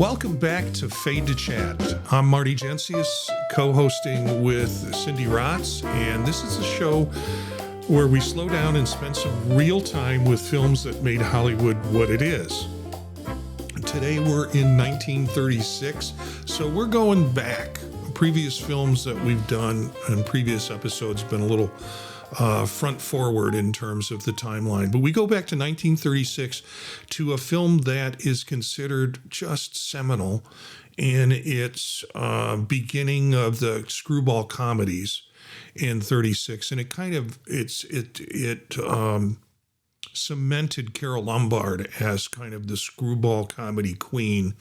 Welcome back to Fade to Chat. I'm Marty Gencius, co-hosting with Cindy Rotz, and this is a show where we slow down and spend some real time with films that made Hollywood what it is. Today we're in 1936, so we're going back. Previous films that we've done in previous episodes have been a little front forward in terms of the timeline. But we go back to 1936 to a film that is considered just seminal in its beginning of the screwball comedies in 36. And it kind of, it cemented Carole Lombard as kind of the screwball comedy queen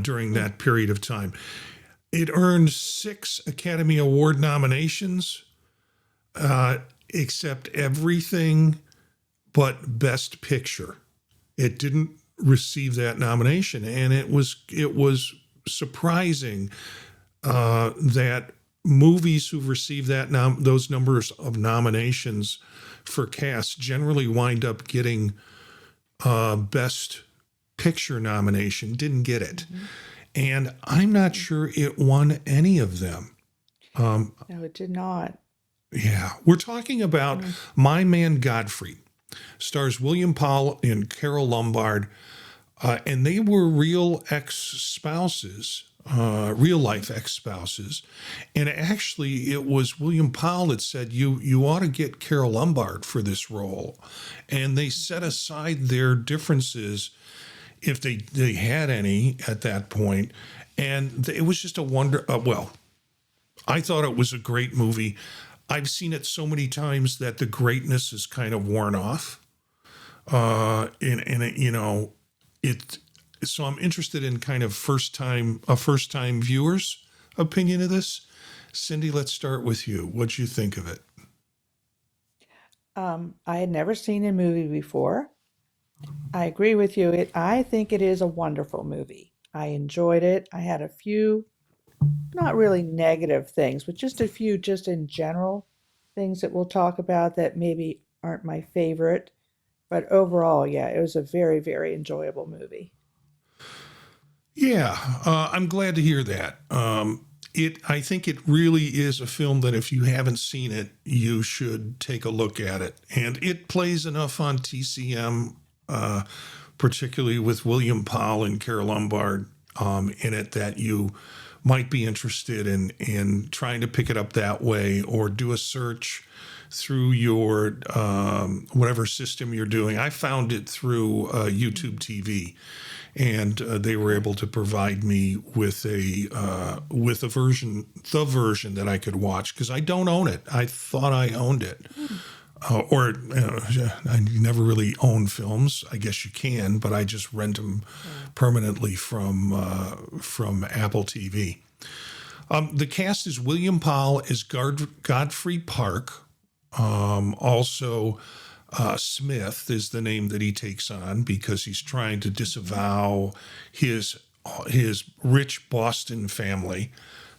during that period of time. It earned 6 Academy Award nominations, except everything but Best Picture. It didn't receive that nomination, and it was surprising that movies who've received those numbers of nominations for cast generally wind up getting Best Picture nomination. Didn't get it. Mm-hmm. And I'm not sure it won any of them. No, it did not. Yeah. We're talking about My Man Godfrey. Stars William Powell and Carole Lombard. And they were real ex-spouses, real-life ex-spouses. And actually, it was William Powell that said, you ought to get Carole Lombard for this role. And they set aside their differences if they had any at that point. And it was just a wonder. I thought it was a great movie. I've seen it so many times that the greatness is kind of worn off. So I'm interested in kind of first time viewers' opinion of this. Cindy, let's start with you. What'd you think of it? I had never seen a movie before. I agree with you. I think it is a wonderful movie. I enjoyed it. I had a few, not really negative things, but just a few, just in general, things that we'll talk about that maybe aren't my favorite. But overall, yeah, it was a very, very enjoyable movie. Yeah, I'm glad to hear that. I think it really is a film that if you haven't seen it, you should take a look at it. And it plays enough on TCM, particularly with William Powell and Carole Lombard in it, that you might be interested in trying to pick it up that way, or do a search through your whatever system you're doing. I found it through YouTube TV, and they were able to provide me with a version that I could watch, because I don't own it. I thought I owned it. I never really own films. I guess you can, but I just rent them permanently from Apple TV. The cast is William Powell as Godfrey Park. Also, Smith is the name that he takes on because he's trying to disavow his rich Boston family,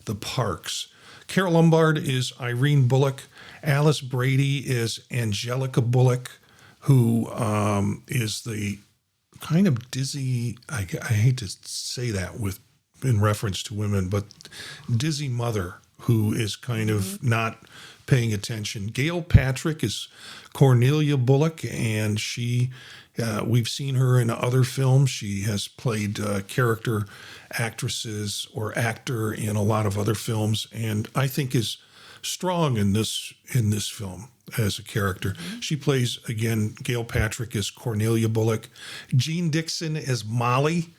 the Parks. Carole Lombard is Irene Bullock. Alice Brady is Angelica Bullock, who is the kind of dizzy, I hate to say that in reference to women, but dizzy mother who is kind of not paying attention. Gail Patrick is Cornelia Bullock, and we've seen her in other films. She has played character actresses or actor in a lot of other films, and I think is strong in this film as a character. Mm-hmm. She plays, again, Gail Patrick as Cornelia Bullock. Jean Dixon as Molly,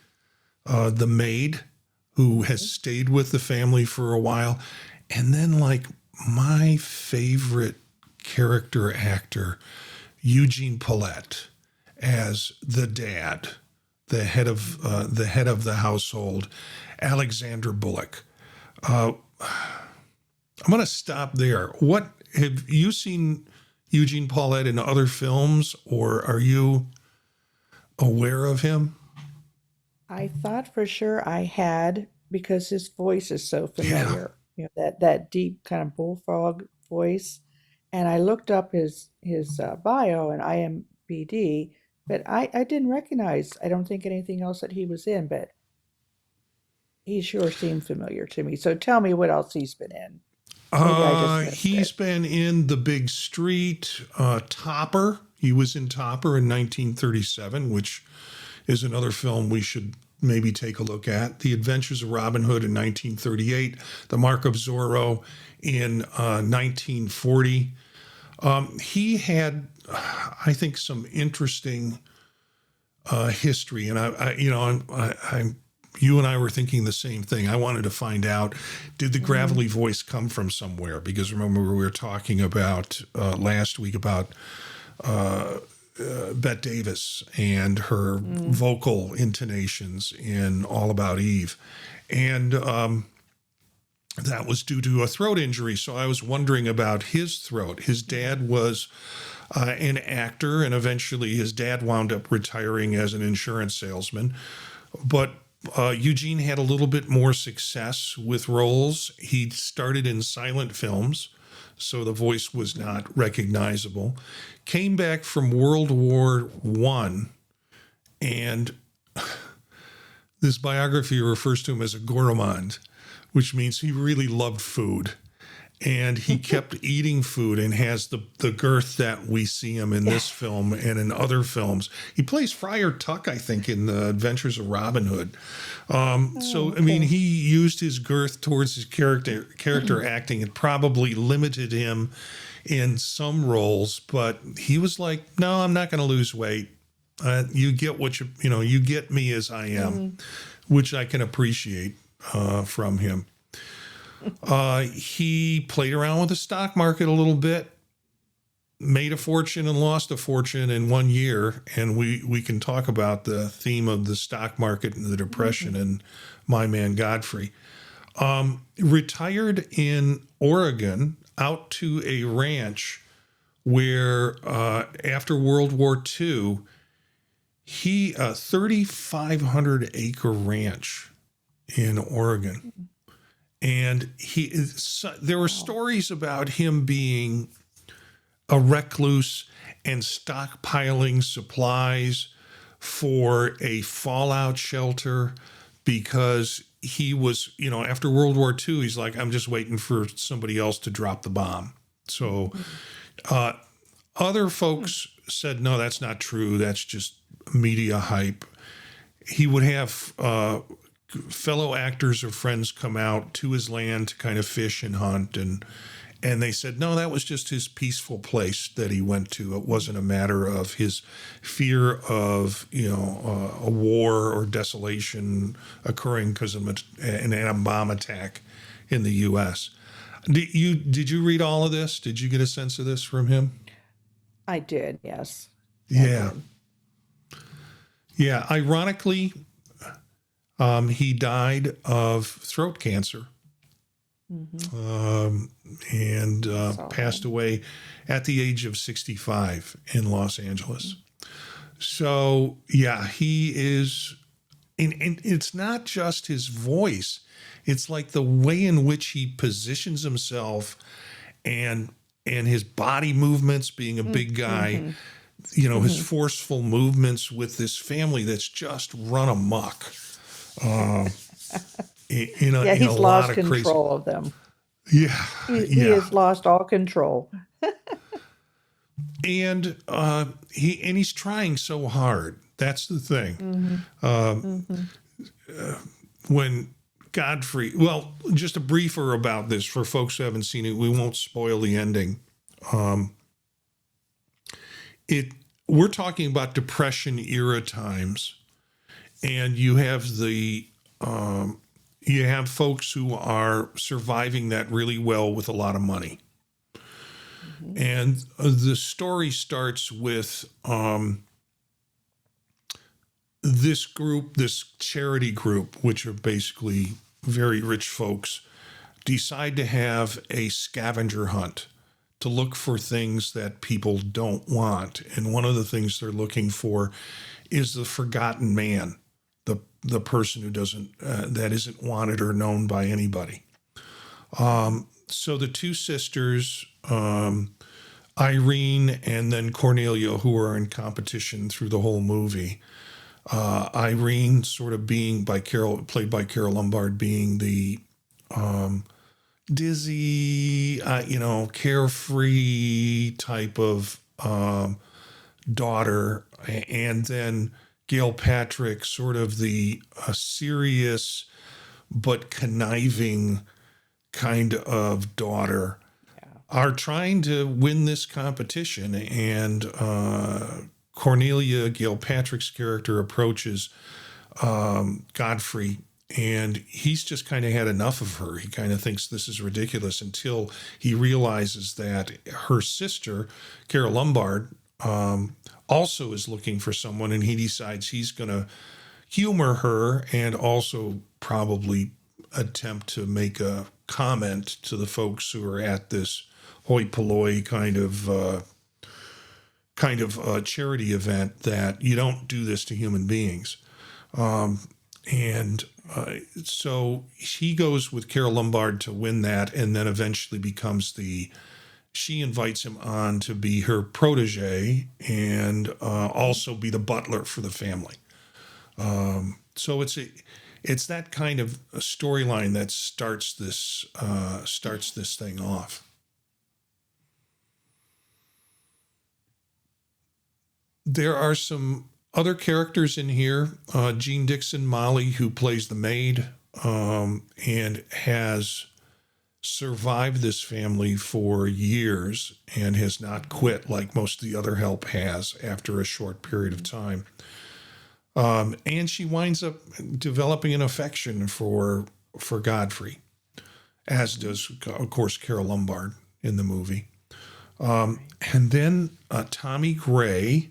the maid, who has stayed with the family for a while. And then, my favorite character actor, Eugene Pallette, as the dad, the head of the household, Alexander Bullock. I'm going to stop there. What have you seen Eugene Pallette in other films, or are you aware of him? I thought for sure I had, because his voice is so familiar. Yeah. That deep kind of bullfrog voice. And I looked up his bio in IMDb, but I didn't recognize, I don't think, anything else that he was in. But He sure seemed familiar to me. So tell me what else he's been in. Maybe I just missed He's it. been in The Big Street, Topper. He was in Topper in 1937, which is another film we should maybe take a look at. The Adventures of Robin Hood in 1938, The Mark of Zorro in 1940. He had, I think, some interesting history, and you and I were thinking the same thing. I wanted to find out, did the gravelly voice come from somewhere? Because remember, we were talking about last week about Bette Davis and her vocal intonations in All About Eve. And that was due to a throat injury. So I was wondering about his throat. His dad was an actor, and eventually his dad wound up retiring as an insurance salesman. But Eugene had a little bit more success with roles. He started in silent films, so the voice was not recognizable. Came back from World War I, and this biography refers to him as a gourmand, which means he really loved food. And he kept eating food and has the girth that we see him in this film and in other films. He plays Friar Tuck, I think, in The Adventures of Robin Hood. So, I mean, he used his girth towards his character acting. It probably limited him in some roles, but he was like, no, I'm not going to lose weight. You get what you get me as I am, which I can appreciate from him. He played around with the stock market a little bit, made a fortune and lost a fortune in 1 year. And we can talk about the theme of the stock market and the depression in My Man Godfrey. Retired in Oregon out to a ranch where after World War II, he a 3,500 acre ranch in Oregon. And there were stories about him being a recluse and stockpiling supplies for a fallout shelter because he was, after World War II, he's like, I'm just waiting for somebody else to drop the bomb. So other folks said, no, that's not true. That's just media hype. He would have fellow actors or friends come out to his land to kind of fish and hunt, and they said, no, that was just his peaceful place that he went to. It wasn't a matter of his fear of a war or desolation occurring because of an atom bomb attack in the U.S. Did you read all of this? Did you get a sense of this from him? I did, yes. Yeah. Yeah. Ironically, he died of throat cancer and passed away at the age of 65 in Los Angeles. So, yeah, he is, and it's not just his voice. It's like the way in which he positions himself and his body movements, being a big guy, his forceful movements with this family that's just run amok. He's lost control of them. Yeah, he has lost all control. And he's trying so hard. That's the thing. When Godfrey, well, just a briefer about this for folks who haven't seen it. We won't spoil the ending. We're talking about Depression era times, and you have folks who are surviving that really well with a lot of money. And the story starts with this charity group, which are basically very rich folks, decide to have a scavenger hunt to look for things that people don't want. And one of the things they're looking for is the forgotten man, the person who that isn't wanted or known by anybody. So the two sisters, Irene and then Cornelia, who are in competition through the whole movie, Irene sort of being played by Carole Lombard, being the dizzy, carefree type of daughter, and then Gail Patrick, sort of the serious but conniving kind of daughter, are trying to win this competition. And Cornelia, Gail Patrick's character, approaches Godfrey, and he's just kind of had enough of her. He kind of thinks this is ridiculous until he realizes that her sister, Carole Lombard, also is looking for someone, and he decides he's going to humor her and also probably attempt to make a comment to the folks who are at this hoi polloi kind of charity event that you don't do this to human beings. So he goes with Carole Lombard to win that, and then eventually she invites him on to be her protege and also be the butler for the family. So it's that kind of a storyline that starts this thing off. There are some other characters in here. Jean Dixon, Molly, who plays the maid, and has survived this family for years and has not quit like most of the other help has after a short period of time. And she winds up developing an affection for Godfrey, as does, of course, Carole Lombard in the movie. And then Tommy Gray,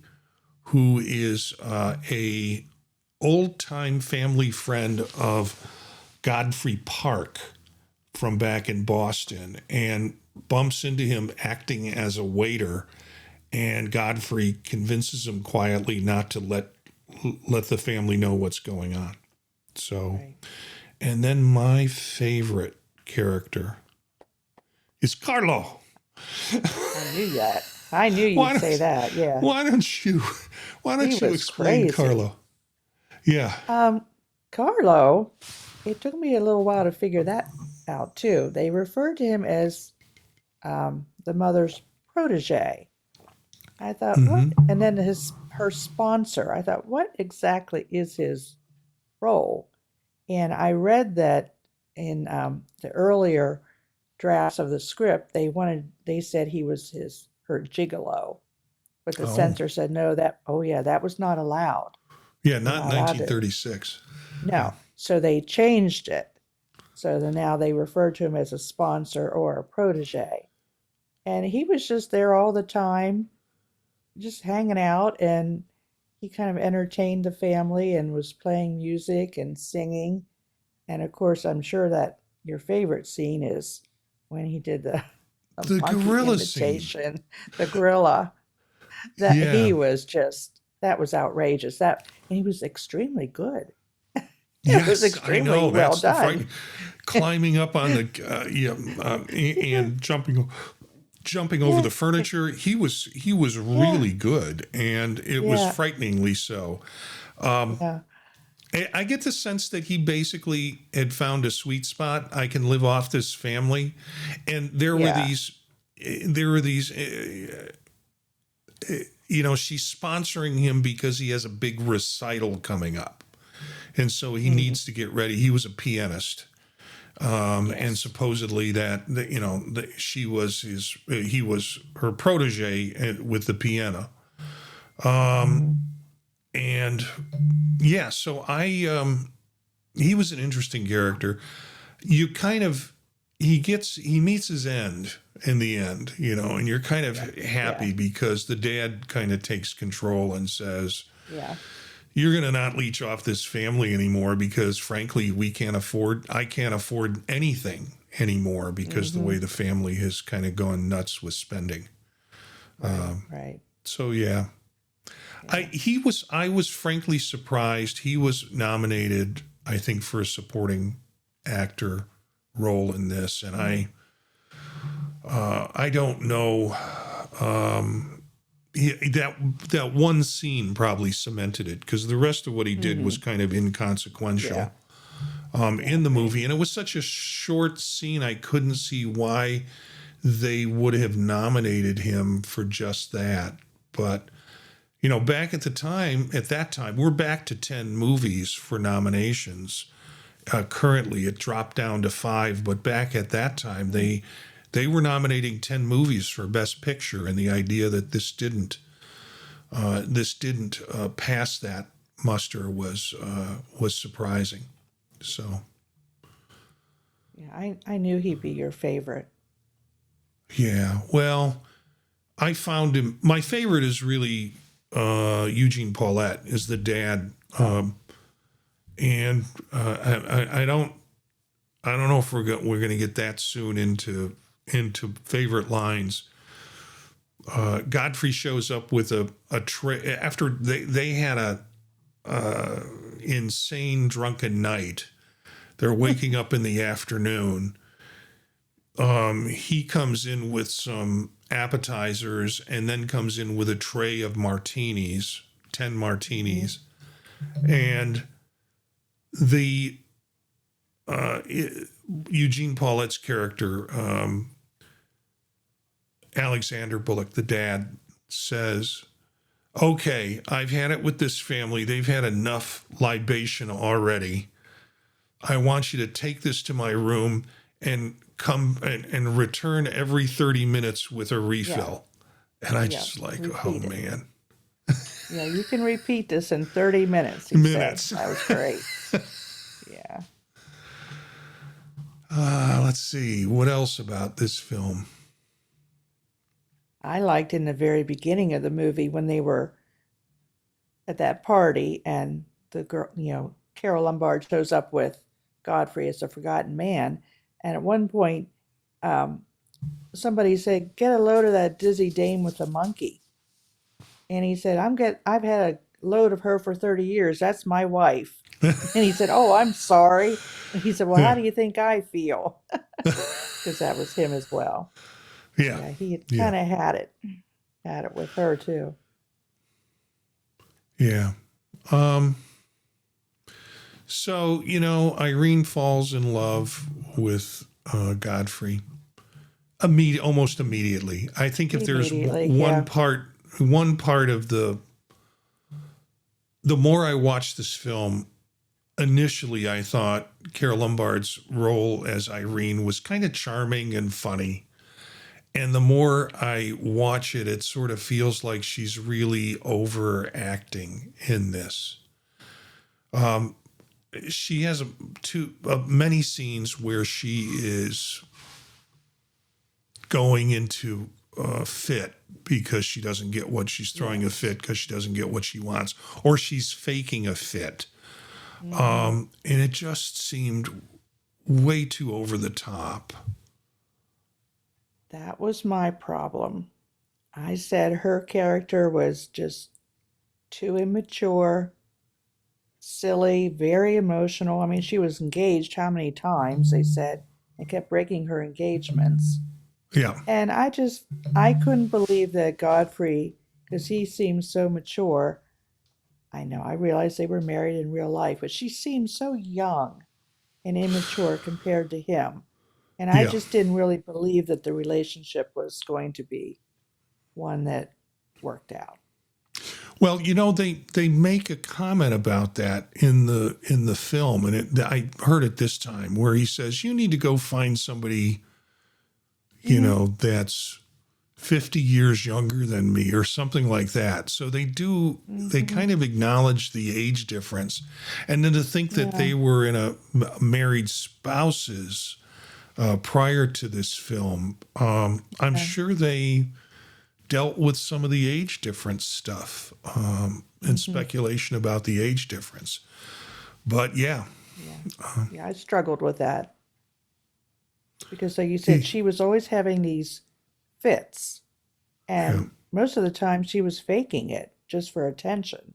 who is a old-time family friend of Godfrey Park from back in Boston, and bumps into him acting as a waiter, and Godfrey convinces him quietly not to let the family know what's going on. So, right. And then my favorite character is Carlo. I knew that. I knew you'd say that. Yeah. Why don't you explain crazy. Carlo? Yeah. Carlo, it took me a little while to figure that out too. They referred to him as the mother's protege. I thought, what? And then her sponsor. I thought, what exactly is his role? And I read that in the earlier drafts of the script, they said he was her gigolo, but the censor said no. That was not allowed. Yeah, not in 1936. No, so they changed it. So now they refer to him as a sponsor or a protege, and he was just there all the time, just hanging out, and he kind of entertained the family and was playing music and singing. And of course, I'm sure that your favorite scene is when he did the gorilla imitation, scene. The gorilla. He was that was outrageous. And he was extremely good. It was extremely well done. Climbing up on the and jumping over the furniture. He was really good, and it was frighteningly so. I get the sense that he basically had found a sweet spot. I can live off this family, and there were these. She's sponsoring him because he has a big recital coming up, and so he needs to get ready. He was a pianist. And supposedly he was her protege with the piano. So he was an interesting character. He meets his end in the end, and you're kind of happy because the dad kind of takes control and says, you're going to not leech off this family anymore because, frankly, I can't afford anything anymore because the way the family has kind of gone nuts with spending. Right. So, yeah. I was frankly surprised. He was nominated, I think, for a supporting actor role in this. And I don't know. that one scene probably cemented it, because the rest of what he did was kind of inconsequential in the movie. And it was such a short scene, I couldn't see why they would have nominated him for just that. But, back at that time, we're back to 10 movies for nominations. Currently, it dropped down to 5, but back at that time, they were nominating 10 movies for Best Picture, and the idea that this didn't pass that muster was surprising. So, Yeah, I knew he'd be your favorite. yeah. Well, I found him. My favorite is really Eugene Paulette is the dad, and I don't know if we're going to get that soon into favorite lines. Godfrey shows up with a tray after they had a insane drunken night. They're waking up in the afternoon. He comes in with some appetizers and then comes in with a tray of martinis, 10 martinis, and the Eugene Paulette's character, Alexander Bullock, the dad, says, "Okay, I've had it with this family. They've had enough libation already. I want you to take this to my room and come and return every 30 minutes with a refill." Yeah. And I just oh, man. Yeah, you can repeat this in 30 minutes. He said. That was great. Yeah. Let's see. What else about this film? I liked in the very beginning of the movie when they were at that party and the girl, Carole Lombard shows up with Godfrey as a forgotten man. And at one point, somebody said, "Get a load of that dizzy dame with the monkey." And he said, "I've had a load of her for 30 years. That's my wife." And he said, "Oh, I'm sorry." And he said, "Well, how do you think I feel?" Because that was him as well. Yeah, he kind of had it with her too. Yeah. So, Irene falls in love with Godfrey almost immediately. I think if there's one part of the more I watched this film, initially I thought Carole Lombard's role as Irene was kind of charming and funny. And the more I watch it, it sort of feels like she's really overacting in this. She has many scenes where she is going into a fit because she doesn't get what she's throwing a fit because she doesn't get what she wants, or she's faking a fit. And it just seemed way too over the top. That was my problem. I said her character was just too immature, silly, very emotional. I mean, she was engaged how many times, they said, and kept breaking her engagements. Yeah. And I couldn't believe that Godfrey, because he seemed so mature. I know, I realized they were married in real life, but she seemed so young and immature compared to him. And I just didn't really believe that the relationship was going to be one that worked out. Well, they make a comment about that in the film, and I heard it this time, where he says, "You need to go find somebody, that's 50 years younger than me," or something like that. So they kind of acknowledge the age difference, and then to think that they were in a married spouses prior to this film, I'm sure they dealt with some of the age difference stuff and speculation about the age difference. But I struggled with that because, like you said, she was always having these fits, and most of the time she was faking it just for attention.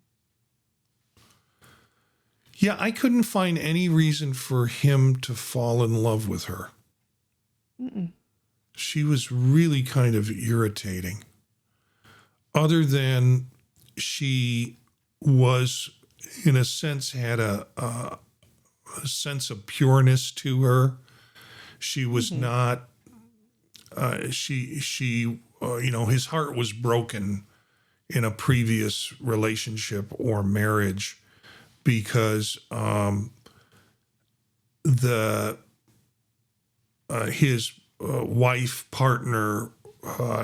Yeah, I couldn't find any reason for him to fall in love with her. She was really kind of irritating. other than she was, in a sense, had a sense of pureness to her. She was not. His heart was broken in a previous relationship or marriage because his wife partner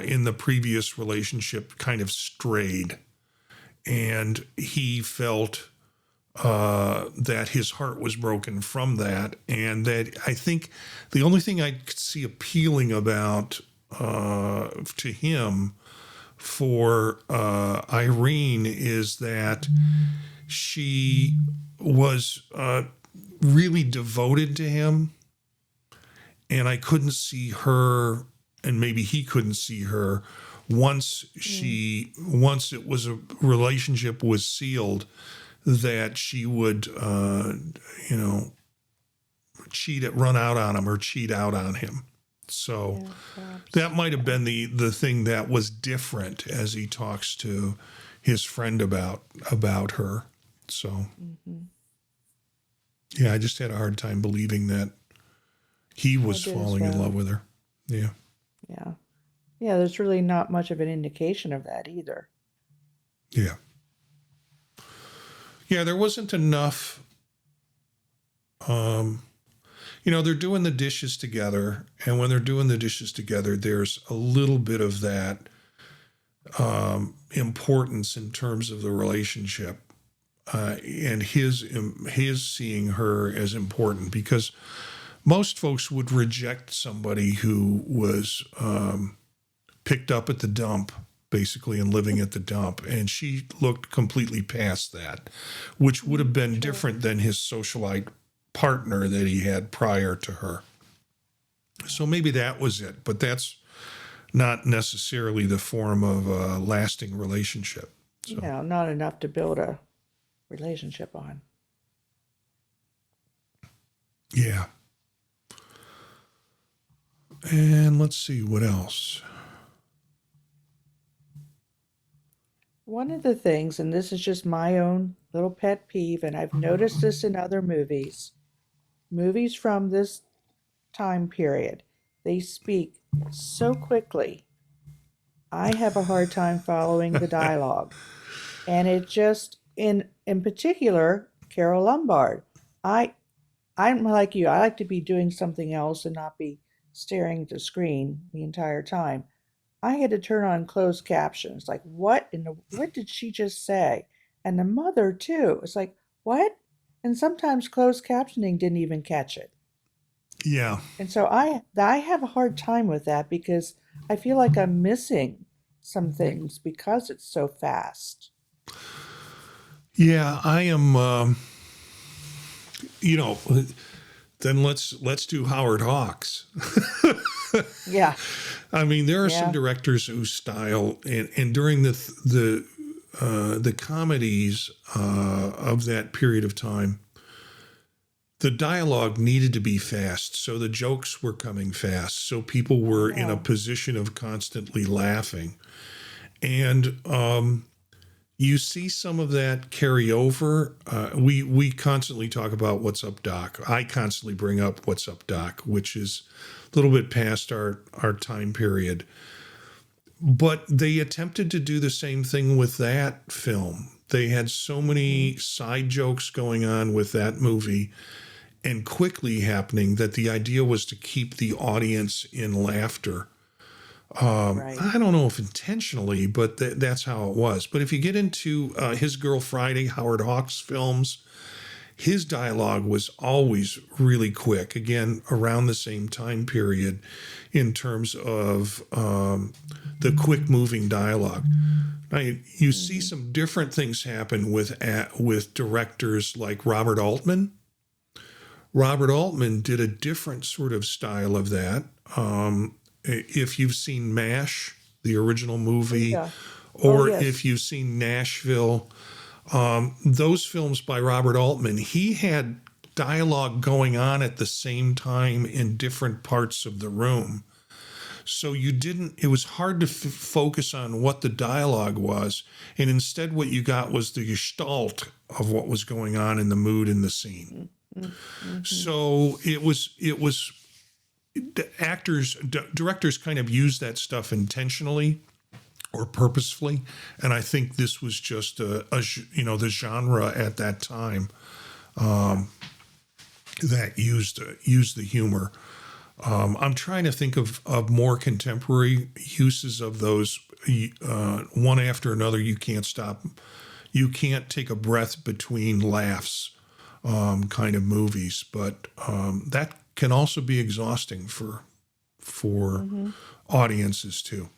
in the previous relationship kind of strayed, and he felt that his heart was broken from that, and that I think the only thing I could see appealing about to him for Irene is that she was really devoted to him, and I couldn't see her, and maybe he couldn't see her once it was a relationship was sealed, that she would run out on him or cheat out on him. So that might have been the thing that was different as he talks to his friend about her. So yeah, I just had a hard time believing that he was falling in love with her. Yeah. Yeah. Yeah, there's really not much of an indication of that either. Yeah. Yeah, there wasn't enough. They're doing the dishes together, and when they're doing the dishes together, there's a little bit of that importance in terms of the relationship, and his seeing her as important, because most folks would reject somebody who was picked up at the dump, basically, and living at the dump. And she looked completely past that, which would have been different than his socialite partner that he had prior to her. So maybe that was it, but that's not necessarily the form of a lasting relationship. So. No, not enough to build a relationship on. Yeah. And let's see, what else? One of the things, and this is just my own little pet peeve, and I've noticed this in other movies from this time period, they speak so quickly. I have a hard time following the dialogue. And it just, in particular, Carole Lombard. I'm like you. I like to be doing something else and not be staring at the screen the entire time. I had to turn on closed captions. Like, what did she just say? And the mother too. It's like, what? And sometimes closed captioning didn't even catch it. Yeah. And so I have a hard time with that because I feel like I'm missing some things because it's so fast. Yeah, I am. Then let's do Howard Hawks. Yeah. I mean, there are some directors whose style, and during the comedies of that period of time, the dialogue needed to be fast, so the jokes were coming fast, so people were in a position of constantly laughing, and you see some of that carry over. We constantly talk about What's Up, Doc. I constantly bring up What's Up, Doc, which is a little bit past our time period. But they attempted to do the same thing with that film. They had so many side jokes going on with that movie and quickly happening that the idea was to keep the audience in laughter. Right. I don't know if intentionally, but that's how it was. But if you get into His Girl Friday, Howard Hawks films, his dialogue was always really quick, again, around the same time period in terms of the quick-moving dialogue. Now, you see some different things happen with directors like Robert Altman. Robert Altman did a different sort of style of that. If you've seen MASH, the original movie, or if you've seen Nashville, those films by Robert Altman, he had dialogue going on at the same time in different parts of the room. So it was hard to focus on what the dialogue was. And instead, what you got was the gestalt of what was going on in the mood in the scene. So it was, the directors kind of used that stuff intentionally or purposefully. And I think this was just the genre at that time that used the humor. I'm trying to think of more contemporary uses of those, one after another. You can't stop. You can't take a breath between laughs, kind of movies. But that can also be exhausting for audiences too.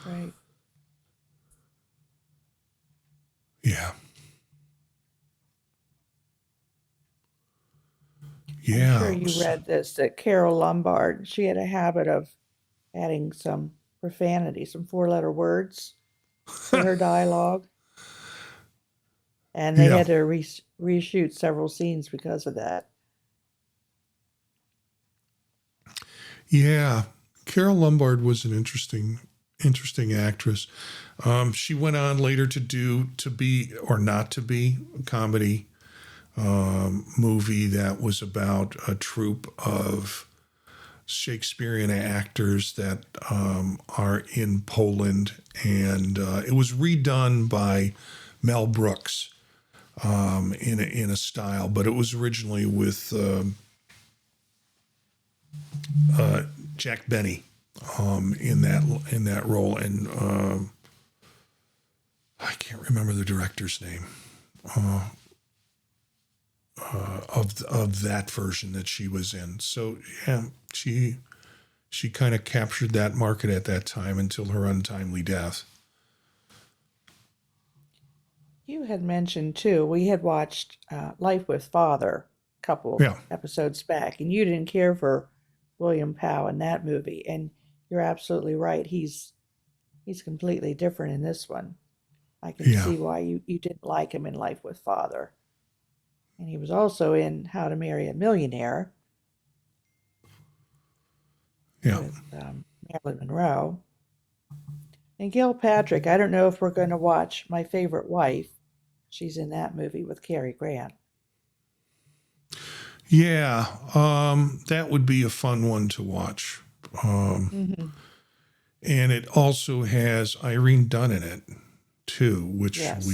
Right. Yeah. Yeah. I'm sure you read this, that Carole Lombard, she had a habit of adding some profanity, some 4-letter words to her dialogue. And they Yeah. had to reshoot several scenes because of that. Yeah. Carole Lombard was an interesting actress. She went on later to be or not to be a comedy movie that was about a troupe of Shakespearean actors that are in Poland, and it was redone by Mel Brooks in a style, but it was originally with Jack Benny in that role, and I can't remember the director's name of that version that she was in. So yeah, she kind of captured that market at that time until her untimely death. You had mentioned too, we had watched Life with Father a couple Yeah. episodes back, and you didn't care for William Powell in that movie, and you're absolutely right. He's completely different in this one. I can Yeah. see why you didn't like him in Life with Father. And he was also in How to Marry a Millionaire Yeah. with Marilyn Monroe. And Gilpatrick, I don't know if we're going to watch My Favorite Wife. She's in that movie with Cary Grant. Yeah. That would be a fun one to watch. And it also has Irene Dunn in it too, which Yes.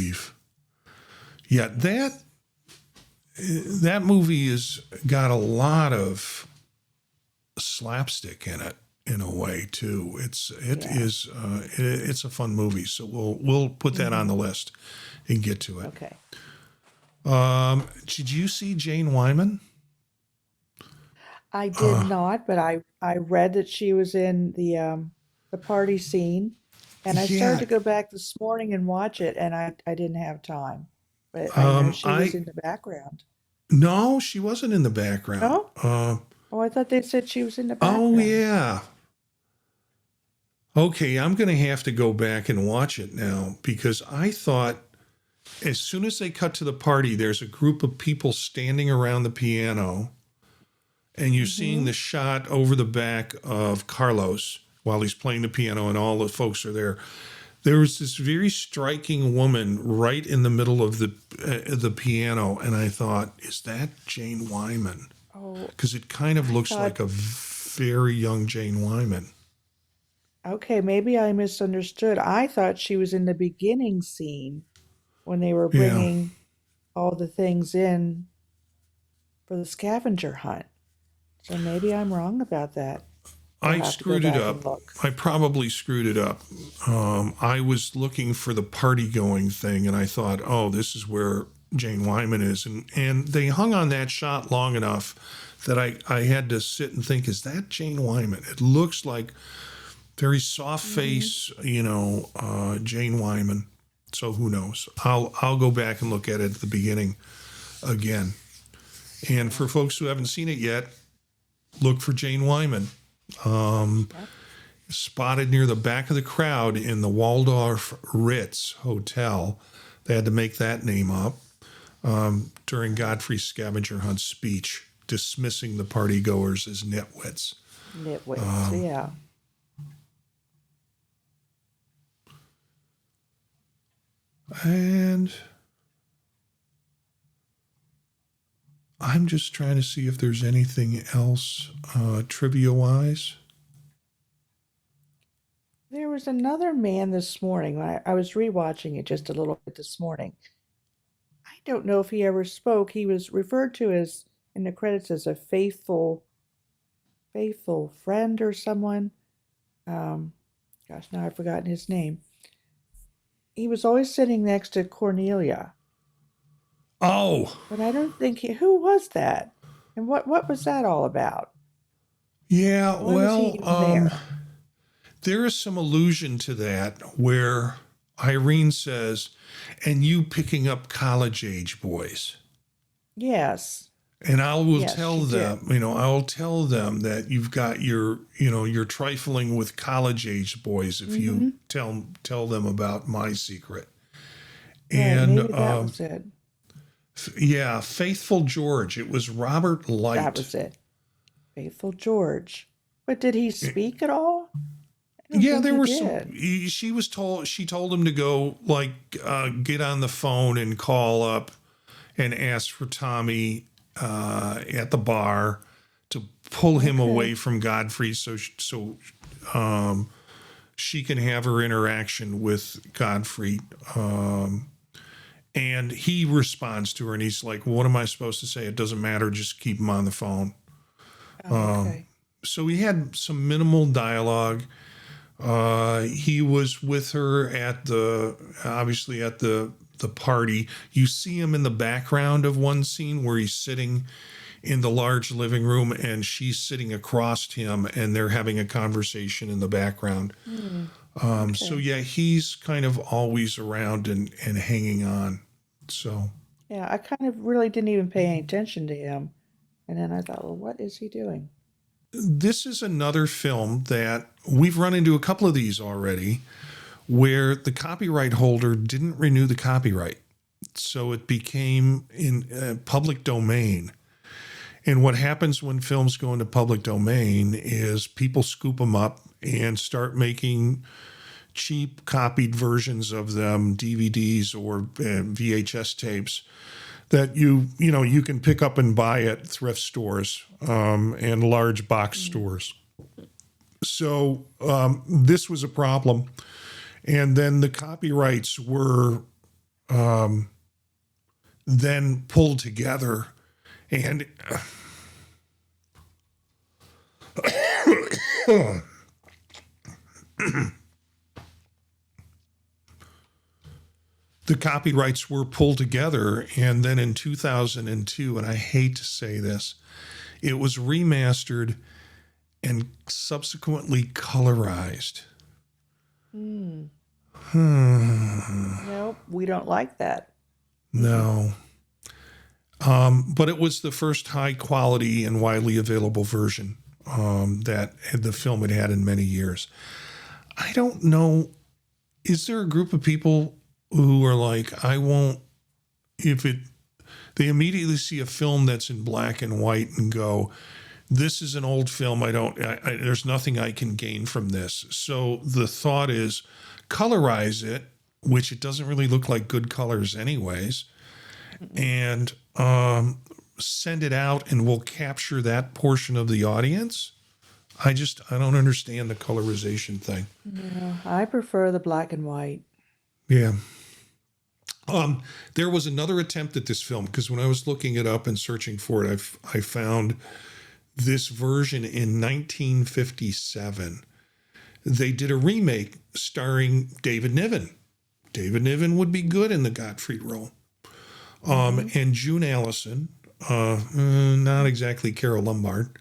that movie has got a lot of slapstick in it in a way too. It's a fun movie, so we'll put that on the list and get to it. Okay. Did you see Jane Wyman? I did not, but I read that she was in the party scene, and I started to go back this morning and watch it, and I didn't have time. But I know she was in the background. No, she wasn't in the background. Oh? I thought they said she was in the background. Oh yeah. Okay, I'm going to have to go back and watch it now, because I thought as soon as they cut to the party, there's a group of people standing around the piano, and you're seeing the shot over the back of Carlos while he's playing the piano, and all the folks are there. There was this very striking woman right in the middle of the piano, and I thought, is that Jane Wyman? Oh, Because it kind of looks like a very young Jane Wyman. okay, maybe I misunderstood. I thought she was in the beginning scene when they were bringing all the things in for the scavenger hunt. So maybe I'm wrong about that. I screwed it up. I probably screwed it up. I was looking for the party going thing, and I thought, oh, this is where Jane Wyman is. And they hung on that shot long enough that I had to sit and think, is that Jane Wyman? It looks like very soft face, Jane Wyman. So who knows? I'll go back and look at it at the beginning again. And for folks who haven't seen it yet, look for Jane Wyman. Spotted near the back of the crowd in the Waldorf Ritz Hotel. They had to make that name up during Godfrey's scavenger hunt speech, dismissing the partygoers as nitwits. Nitwits, yeah. And I'm just trying to see if there's anything else trivia-wise. There was another man this morning. I was rewatching it just a little bit this morning. I don't know if he ever spoke. He was referred to as in the credits as a faithful friend or someone. Gosh, now I've forgotten his name. He was always sitting next to Cornelia, Oh, but I don't think who was that? And what was that all about? yeah, Why was he even there? there is some allusion to that where Irene says, and you picking up college-age boys. Yes. And I will Yes, tell she them, did. I'll tell them that you've got you're trifling with college-age boys if you tell them about my secret. Right, And maybe that was it. yeah, Faithful George. It was Robert Light. That was it. Faithful George. But did he speak at all? I don't Yeah, think there he were did. she told him to go get on the phone and call up and ask for Tommy at the bar to pull him away from Godfrey so she can have her interaction with Godfrey. And he responds to her and he's like, what am I supposed to say? It doesn't matter. Just keep him on the phone. Okay. So we had some minimal dialogue. He was with her at the party. You see him in the background of one scene where he's sitting in the large living room and she's sitting across him and they're having a conversation in the background. So yeah, he's kind of always around and hanging on. So Yeah, I kind of really didn't even pay any attention to him. And then I thought, well, what is he doing? this is another film that we've run into a couple of these already where the copyright holder didn't renew the copyright. So it became in public domain. And what happens when films go into public domain is people scoop them up and start making cheap copied versions of them, DVDs or VHS tapes that you can pick up and buy at thrift stores and large box stores. So this was a problem. And then the copyrights were then pulled together and the copyrights were pulled together. And then in 2002, and I hate to say this, it was remastered and subsequently colorized. Nope, we don't like that. No. But it was the first high quality and widely available version that the film had in many years. I don't know. Is there a group of people who are like, I won't, they immediately see a film that's in black and white and go, this is an old film. There's nothing I can gain from this. So the thought is colorize it, which it doesn't really look like good colors anyways, and send it out and we'll capture that portion of the audience. I don't understand the colorization thing. No, I prefer the black and white. Yeah. There was another attempt at this film because when I was looking it up and searching for it, I found this version in 1957. They did a remake starring David Niven. David Niven would be good in the Godfrey role. And June Allison, not exactly Carole Lombard.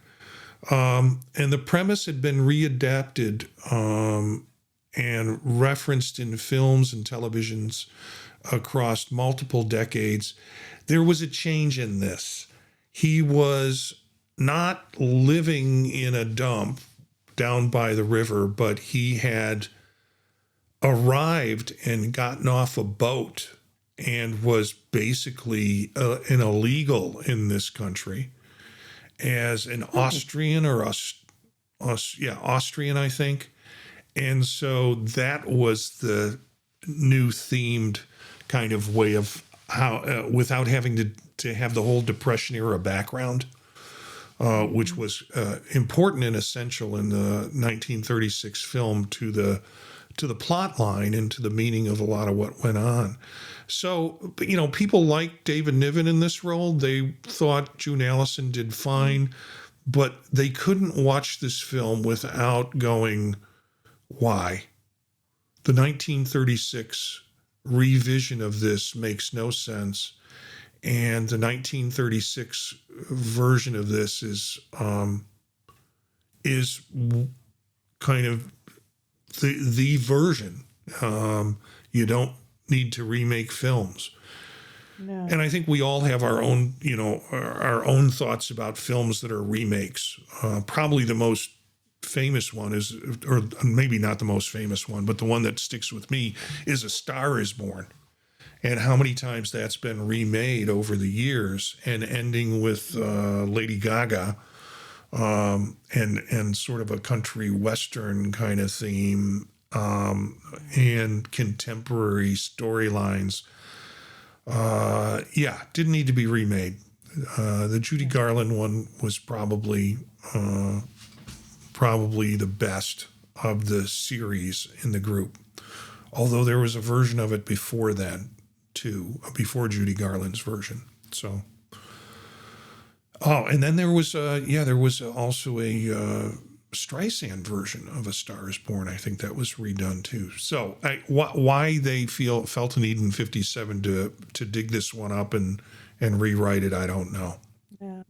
And the premise had been readapted and referenced in films and televisions across multiple decades. There was a change in this. He was not living in a dump down by the river, but he had arrived and gotten off a boat and was basically an illegal in this country as an Austrian Austrian, I think. And so that was the new themed kind of way of how, without having to have the whole Depression era background, which was important and essential in the 1936 film to the plot line and to the meaning of a lot of what went on. So, people like David Niven in this role. They thought June Allison did fine, but they couldn't watch this film without going, why? The 1936 revision of this makes no sense. And the 1936 version of this is kind of the version. You don't need to remake films. No. And I think we all have our own, our own thoughts about films that are remakes. Probably the most famous one is, or maybe not the most famous one, but the one that sticks with me is A Star Is Born. And how many times that's been remade over the years, and ending with Lady Gaga and sort of a country western kind of theme, and contemporary storylines. Didn't need to be remade. The Judy Garland one was probably the best of the series in the group. Although there was a version of it before then, too, before Judy Garland's version. So, and then there was also a Streisand version of A Star Is Born. I think that was redone too. So, why they felt a need in '57 to dig this one up and rewrite it, I don't know. Yeah.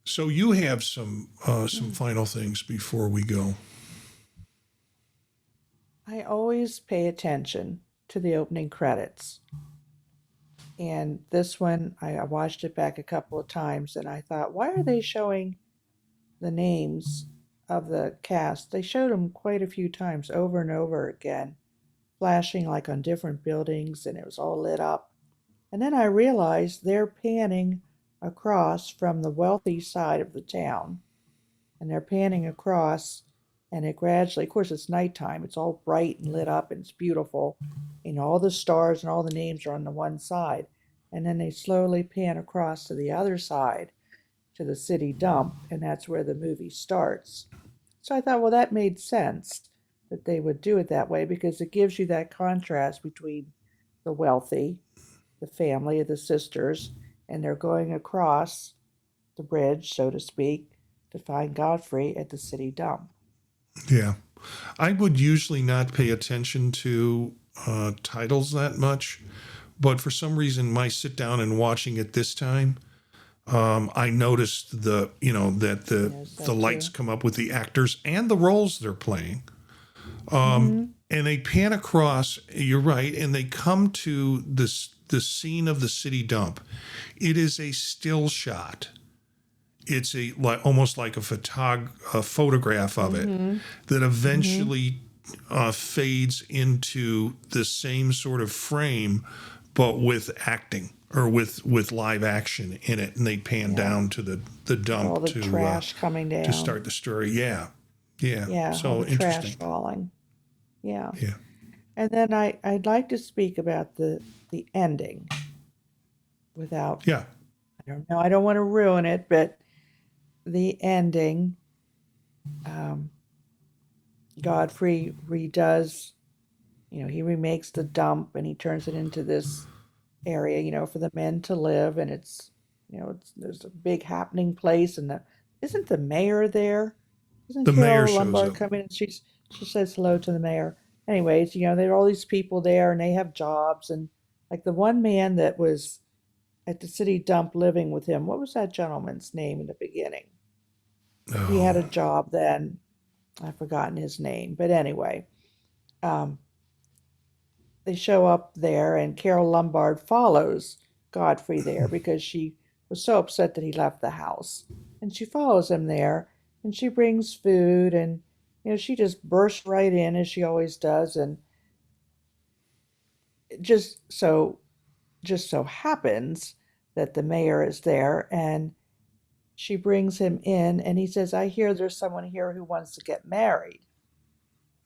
So you have some final things before we go. I always pay attention to the opening credits. And this one, I watched it back a couple of times and I thought, why are they showing the names of the cast? They showed them quite a few times over and over again, flashing like on different buildings, and it was all lit up. And then I realized they're panning across from the wealthy side of the town. And they're panning across, and it gradually, of course, it's nighttime. It's all bright and lit up, and it's beautiful. And all the stars and all the names are on the one side. And then they slowly pan across to the other side, to the city dump, and that's where the movie starts. So I thought, well, that made sense that they would do it that way, because it gives you that contrast between the wealthy, the family of the sisters, and they're going across the bridge, so to speak, to find Godfrey at the city dump. Yeah. I would usually not pay attention to titles that much, but for some reason, my sit down and watching it this time, I noticed that the lights come up with the actors and the roles they're playing. And they pan across, you're right, and they come to the scene of the city dump. It is a still shot. It's almost like a photograph of it that eventually fades into the same sort of frame, but with acting or with live action in it, and they pan down to the dump, all the trash coming down to start the story. Yeah. So all the interesting. trash falling. Yeah. Yeah. And then I'd like to speak about the ending without. Yeah. I don't know. I don't want to ruin it, but the ending, Godfrey redoes. He remakes the dump and he turns it into this area, for the men to live, and it's there's a big happening place, and isn't the mayor there? Isn't The mayor Carole shows Lombard up. come in and she says hello to the mayor? Anyways, there are all these people there and they have jobs, and like the one man that was at the city dump living with him, what was that gentleman's name in the beginning? He had a job then. I've forgotten his name, but anyway, they show up there, and Carole Lombard follows Godfrey there because she was so upset that he left the house. And she follows him there, and she brings food, and she just bursts right in as she always does, and it just so happens that the mayor is there, and she brings him in, and he says, "I hear there's someone here who wants to get married."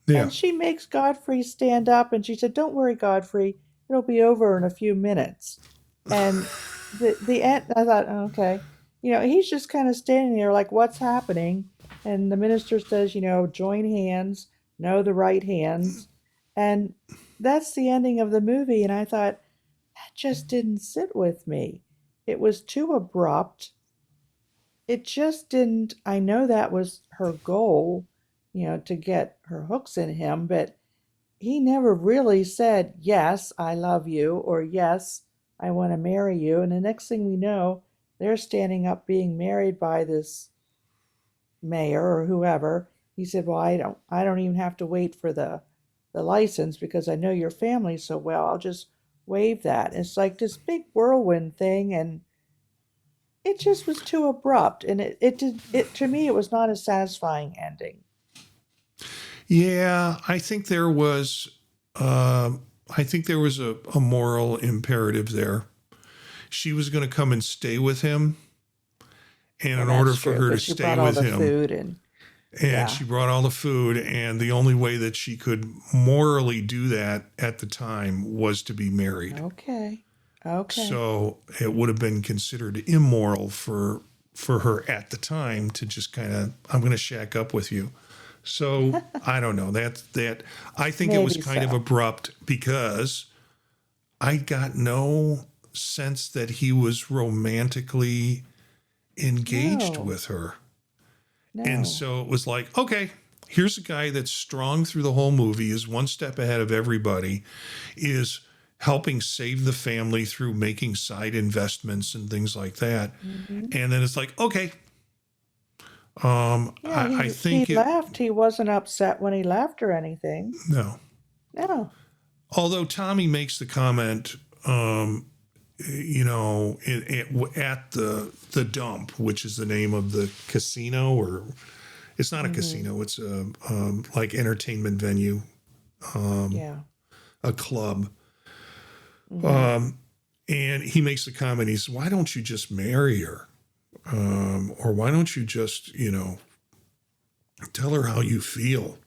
Yeah. And she makes Godfrey stand up and she said, "Don't worry, Godfrey, it'll be over in a few minutes." And the end, I thought, "Oh, okay." He's just kind of standing there like, what's happening? And the minister says, join hands, know the right hands. And that's the ending of the movie. And I thought, that just didn't sit with me. It was too abrupt. It just didn't. I know that was her goal, to get her hooks in him, but he never really said, "Yes, I love you," or "Yes, I want to marry you." And the next thing we know, they're standing up being married by this mayor or whoever. He said, "Well, I don't even have to wait for the license because I know your family so well. I'll just waive that." It's like this big whirlwind thing, and it just was too abrupt, and it did it to me. It was not a satisfying ending. Yeah, I think there was a moral imperative there. She was going to come and stay with him, and Well, in order that's for true her to because she stay brought all with the him, food and and yeah. she brought all the food, and the only way that she could morally do that at the time was to be married. Okay. Okay. So it would have been considered immoral for her at the time to just kind of, I'm going to shack up with you. So I don't know that I think it was Maybe kind of so. abrupt because I got no sense that he was romantically engaged No. with her. And No. so it was like, okay, here's a guy that's strong through the whole movie, is one step ahead of everybody, is helping save the family through making side investments and things like that. Hmm. And then it's like, okay, Yeah, I he think it, left. He wasn't upset when he left or anything. no. No. Although Tommy makes the comment, at the dump, which is the name of the casino, or it's not a Hmm. casino, it's a like entertainment venue, Yeah. a club. Hmm. And he makes the comment, he says, why don't you just marry her? Or why don't you just, tell her how you feel?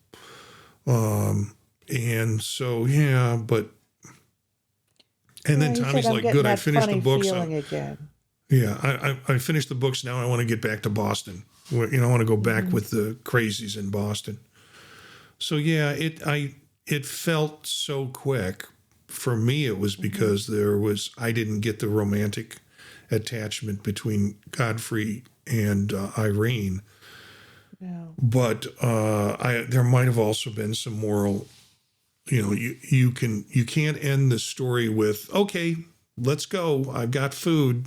And so, yeah, but, and Yeah, then he said, Tommy's "I'm like, getting good, I that finished the funny books. feeling again." Yeah, I finished the books. Now I want to get back to Boston. I want to go back Hmm. with the crazies in Boston. So yeah, it felt so quick. For me, it was Hmm. because I didn't get the romantic attachment between Godfrey and Irene, No. but there might have also been some moral. You can't end the story with, okay, let's go. I've got food.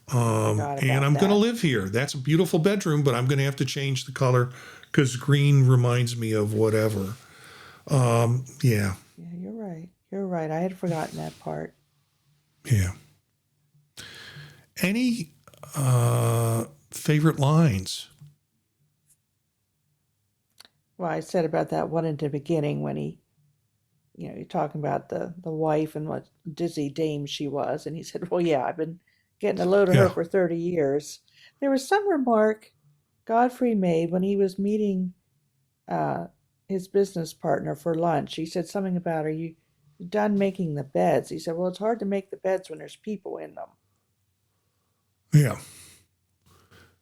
I forgot And about I'm going to that. live here. That's a beautiful bedroom, but I'm going to have to change the color because green reminds me of whatever. Yeah, Yeah, you're right. You're right. I had forgotten that part. yeah. Any favorite lines? Well, I said about that one in the beginning when you're talking about the wife and what dizzy dame she was, and he said, "Well, yeah, I've been getting a load of her Yeah, for 30 years." There was some remark Godfrey made when he was meeting uh, his business partner for lunch. He said something about, "Are you done making the beds?" He said, "Well, it's hard to make the beds when there's people in them." yeah.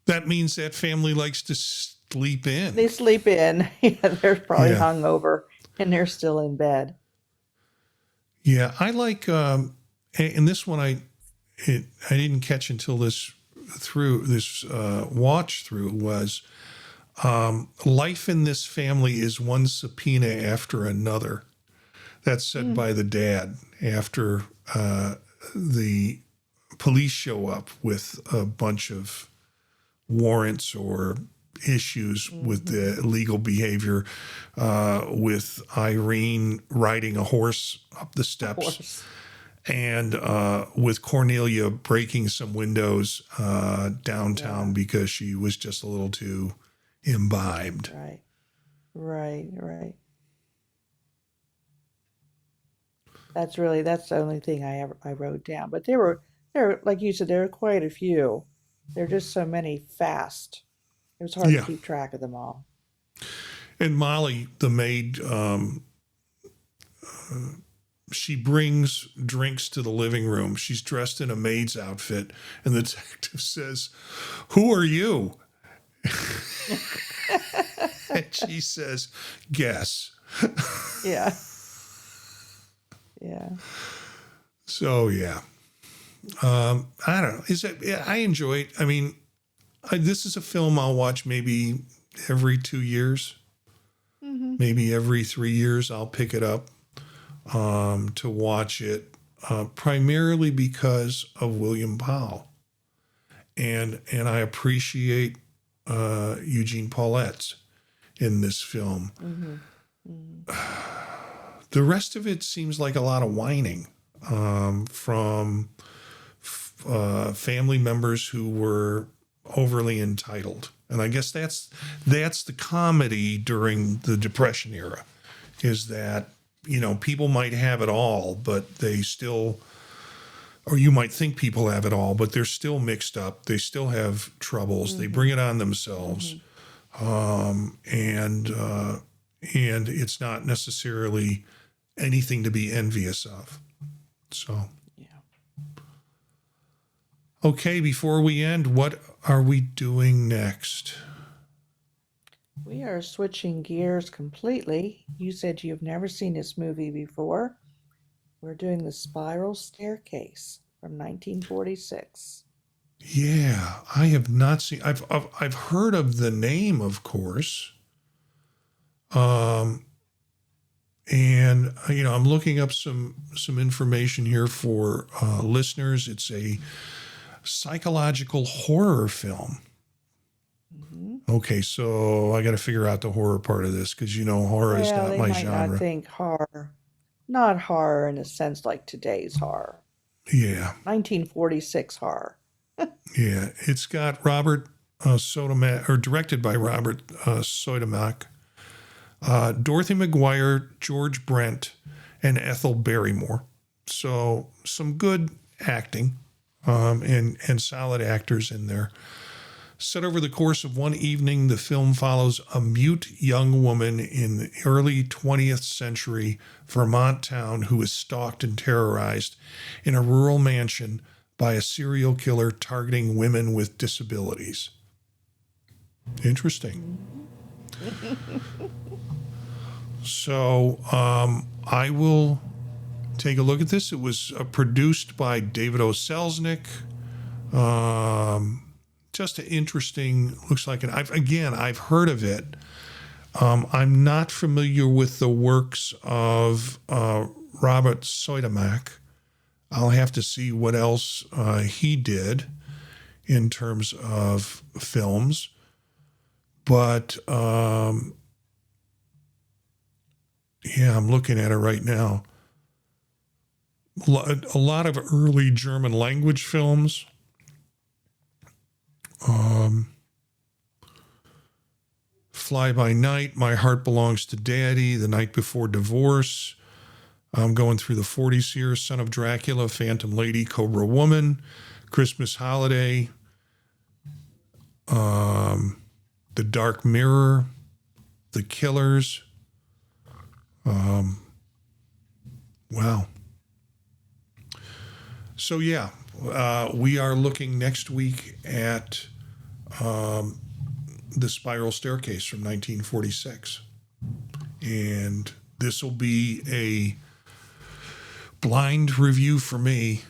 That means that family likes to sleep in. They sleep in. Yeah, they're probably Yeah, hungover and they're still in bed. yeah. I like, and this one I didn't catch until this watch through was life in this family is one subpoena after another. That's said Mm. by the dad after the police show up with a bunch of warrants or issues with Hmm. the illegal behavior, with Irene riding a horse up the Of steps, course. and with Cornelia breaking some windows downtown Yeah. because she was just a little too imbibed. Right. Right. Right. That's the only thing I wrote down. But there like you said, there were quite a few. There are just so many fast. It was hard to Yeah. keep track of them all. And Molly, the maid, she brings drinks to the living room. She's dressed in a maid's outfit, and the detective says, "Who are you?" And she says, "Guess." Yeah. Yeah. So yeah, I don't know. I enjoy it. I mean, this is a film I'll watch maybe every 2 years, maybe every 3 years. I'll pick it up to watch it, primarily because of William Powell, and I appreciate Eugene Paulette's in this film. The rest of it seems like a lot of whining from family members who were overly entitled. And I guess that's the comedy during the Depression era, is that, people might have it all, but they still, or you might think people have it all, but they're still mixed up. They still have troubles. They bring it on themselves. And it's not necessarily anything to be envious of. So, Yeah. okay, before we end, what are we doing next? We are switching gears completely. You said you've never seen this movie before. We're doing The Spiral Staircase from 1946. Yeah, I have not seen. I've heard of the name, of course. And I'm looking up some information here for listeners. It's a psychological horror film. Okay, so I got to figure out the horror part of this, because horror is not They my might genre. not think horror, not horror in a sense like today's horror. Yeah, 1946 horror. yeah. It's got Robert Sotomac, or directed by Robert Sotomac, Dorothy McGuire, George Brent, and Ethel Barrymore. So some good acting and solid actors in there. Set over the course of one evening, the film follows a mute young woman in the early 20th century Vermont town who is stalked and terrorized in a rural mansion by a serial killer targeting women with disabilities. Interesting. So I will take a look at this. It was produced by David O. Selznick. Just an interesting, looks like I've heard of it. I'm not familiar with the works of Robert Sotomac. I'll have to see what else he did in terms of films. But I'm looking at it right now. A lot of early German language films. Fly by Night, My Heart Belongs to Daddy, The Night Before Divorce. I'm going through the 40s here. Son of Dracula, Phantom Lady, Cobra Woman, Christmas Holiday, The Dark Mirror, The Killers. Wow. So yeah, we are looking next week at The Spiral Staircase from 1946. And this will be a blind review for me,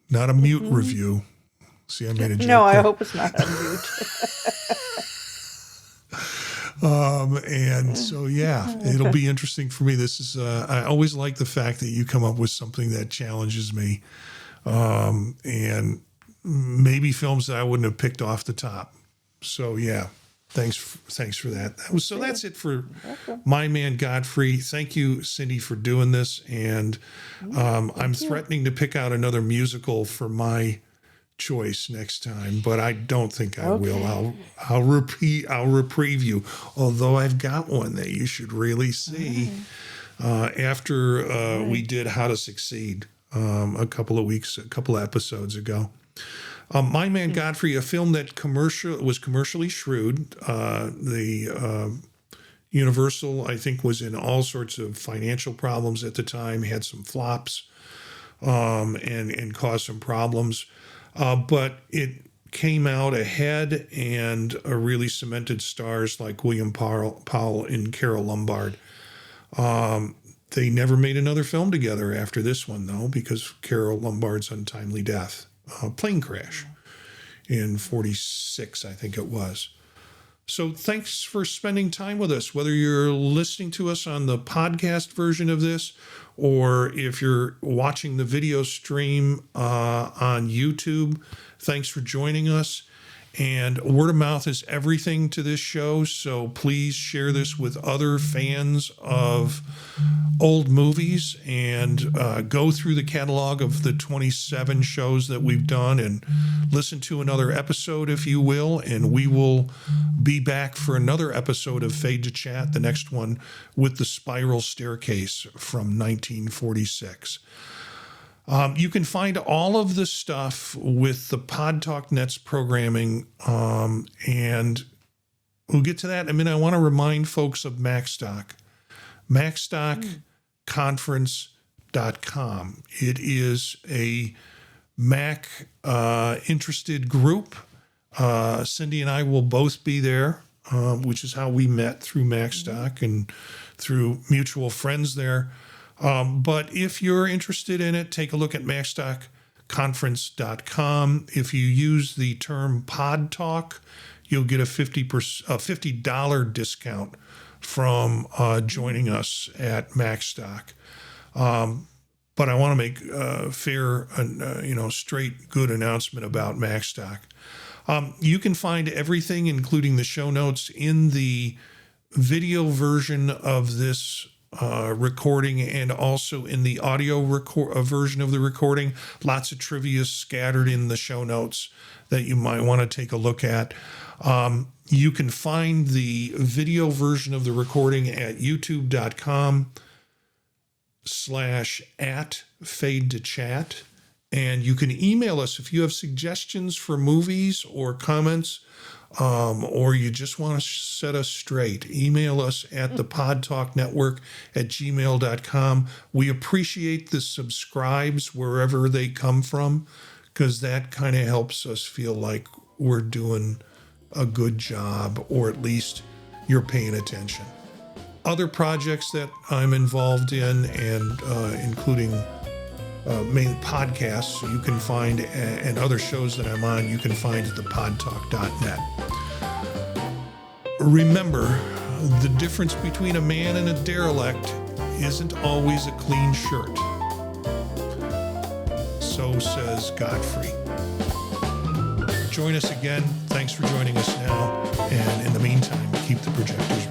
not a mute review. See, I made a joke. No, I there. hope it's not on mute. And so, yeah, it'll be interesting for me. This is, I always like the fact that you come up with something that challenges me. And maybe films that I wouldn't have picked off the top. So yeah, thanks for that. That's it for My Man Godfrey. Thank you, Cindy, for doing this. And I'm threatening to pick out another musical for my choice next time, but I don't think I will. I'll reprieve you. Although I've got one that you should really see after we did How to Succeed. A couple episodes ago. My Man Godfrey, a film that was commercially shrewd. The Universal, I think, was in all sorts of financial problems at the time, had some flops, and caused some problems. But it came out ahead and really cemented stars like William Powell and Carole Lombard. They never made another film together after this one, though, because Carole Lombard's untimely death, plane crash in 46, I think it was. So thanks for spending time with us, whether you're listening to us on the podcast version of this or if you're watching the video stream on YouTube. Thanks for joining us. And word of mouth is everything to this show, so please share this with other fans of old movies and go through the catalog of the 27 shows that we've done and listen to another episode, if you will, and we will be back for another episode of Fade to Chat, the next one with The Spiral Staircase from 1946. You can find all of the stuff with the Pod Talk Net's programming, and we'll get to that. I mean, I want to remind folks of MacStock, MacStockConference.com. It is a Mac interested group. Cindy and I will both be there, which is how we met, through MacStock and through mutual friends there. But if you're interested in it, take a look at MacStockConference.com. If you use the term Pod Talk, you'll get a $50 discount from joining us at MacStock. But I want to make a fair, straight, good announcement about MacStock. You can find everything, including the show notes, in the video version of this recording and also in the audio version of the recording. Lots of trivia scattered in the show notes that you might want to take a look at. You can find the video version of the recording at youtube.com/@fade-to-chat. And you can email us if you have suggestions for movies or comments, or you just want to set us straight. Email us at the podtalknetwork@gmail.com. We appreciate the subscribes wherever they come from, because that kind of helps us feel like we're doing a good job, or at least you're paying attention. Other projects that I'm involved in, and including main podcasts you can find, and other shows that I'm on, you can find at thepodtalk.net. Remember, the difference between a man and a derelict isn't always a clean shirt. So says Godfrey. Join us again. Thanks for joining us now. And in the meantime, keep the projectors